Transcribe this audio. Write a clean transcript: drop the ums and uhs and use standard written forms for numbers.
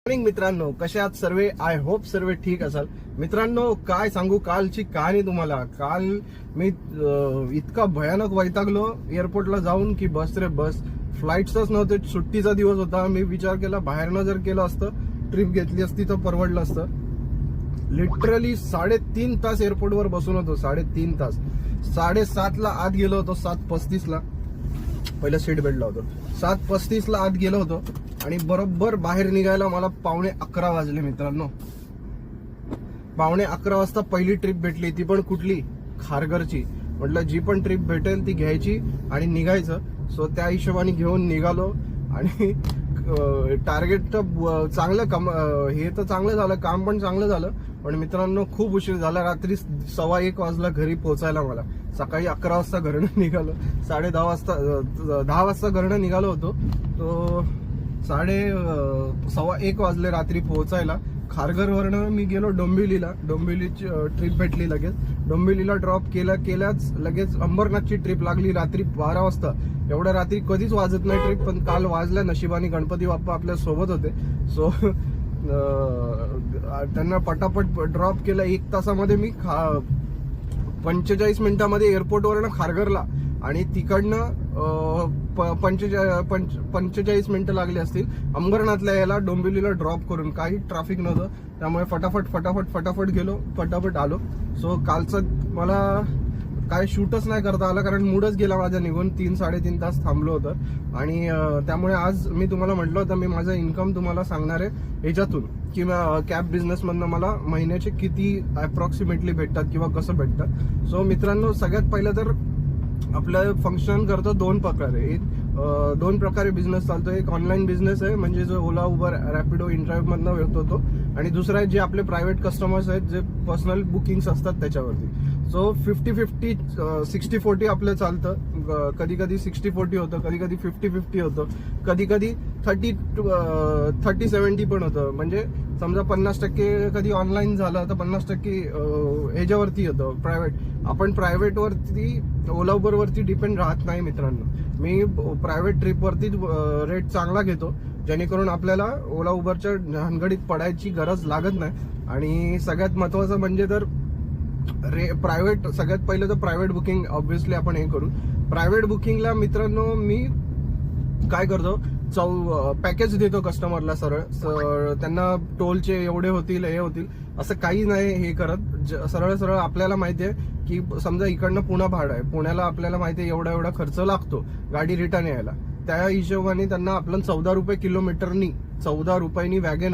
Morning मित्रांनो, कसे आहात सर्व? आय होप सर्व ठीक असाल. मित्रांनो, काय सांगू कालची कहाणी तुम्हाला. काल मी इतका भयानक वैतागलो एअरपोर्टला जाऊन की बस रे बस, फ्लाईट्सच नव्हते. सुट्टीचा दिवस होता. मी विचार केला बाहेरनं जर केलं असतं, ट्रिप घेतली असती तर परवडलं असतं. लिटरली 3.5 तास एअरपोर्टवर बसून होतो. 3.5 तास. 7:30ला आत गेलो होतो. 7:35ला पहिला सीट बेल्टला होतो. 7:35ला आत गेलो होतो आणि बरोबर बाहेर निघायला मला 11:15 वाजले. मित्रांनो, 11:15 वाजता पहिली ट्रिप भेटली. ती पण कुठली? खारघरची. म्हटलं जी पण ट्रिप भेटेल ती घ्यायची आणि निघायचं. सो त्या हिशोबाने घेऊन निघालो आणि टार्गेट तर चांगलं हे तर चांगलं झालं, काम पण चांगलं झालं. पण मित्रांनो, खूप उशीर झाला. रात्री 1:15 वाजला घरी पोहोचायला मला. सकाळी 11 वाजता घरनं निघालो. 10 वाजता घरनं निघालो होतो. तो 1:15 वाजले रात्री पोहोचायला. खारघरवरनं मी गेलो डोंबिवलीला. डोंबिवलीची ट्रिप भेटली लगेच. डोंबिवलीला ड्रॉप केल्याच लगेच अंबरनाथची ट्रिप लागली रात्री 12 वाजता. एवढ्या रात्री कधीच वाजत नाही ट्रिप, पण काल वाजल्या नशिबाने. गणपती बाप्पा आपल्या सोबत होते. सो त्यांना पटापट ड्रॉप केलं. 1 तासामध्ये मी 45 मिनिटामध्ये एअरपोर्टवरनं खारघरला आणि तिकडनं 45 मिनिटं लागली असतील अंबरनाथला यायला. डोंबिवलीला ड्रॉप करून काही ट्रॅफिक नव्हतं, त्यामुळे फटाफट गेलो, फटाफट आलो. सो कालचं मला काय शूटच नाही करता आलं, कारण मूडच गेला माझा निघून. 3-3.5 तास थांबलो होतं आणि त्यामुळे आज मी तुम्हाला म्हटलं होतं मी माझं इन्कम तुम्हाला सांगणार आहे याच्यातून, किंवा कॅब बिझनेसमधनं मला महिन्याचे किती अप्रॉक्सिमेटली भेटतात किंवा कसं भेटतात. सो मित्रांनो, सगळ्यात पहिलं तर आपलं फंक्शन करतो 2 प्रकारे. 2 प्रकारे बिझनेस चालतो. एक ऑनलाईन बिझनेस आहे, म्हणजे जो ओला, उबर, रॅपिडो, इंट्राइव मधनं होतो तो. आणि दुसरा आहे जे आपले प्रायव्हेट कस्टमर्स आहेत, जे पर्सनल बुकिंग्स असतात त्याच्यावरती. सो 50-50, 60-40 आपलं चालतं. कधी 60-40 होतं, कधी 50-50 होतं, कधी 30-70 पण होतं. म्हणजे समजा 50% कधी ऑनलाईन झालं तर 50% ह्याच्यावरती होतं प्रायव्हेट. आपण प्रायव्हेट वरती, ओला उबर वरती डिपेंड राहत नाही मित्रांनो. मी प्रायव्हेट ट्रिप वरती रेट चांगला घेतो, जेणेकरून आपल्याला ओला उबरच्या भानगडीत पडायची गरज लागत नाही. आणि सगळ्यात महत्वाचं म्हणजे तर प्रायव्हेट, सगळ्यात पहिलं तर प्रायव्हेट बुकिंग ऑब्व्हियसली आपण हे करू. प्रायव्हेट बुकिंगला मित्रांनो मी काय करतो, पॅकेज देतो कस्टमरला. सरळ त्यांना टोलचे एवढे होतील, हे होतील, असं काही नाही हे करत. सरळ आपल्याला माहिती आहे की समजा इकडनं पुणा भाडं आहे, पुण्याला आपल्याला माहिती आहे एवढा खर्च लागतो गाडी रिटर्न यायला. त्या हिशोबाने त्यांना आपलं 14 रुपये किलोमीटरनी, 14 रुपयांनी वॅगनर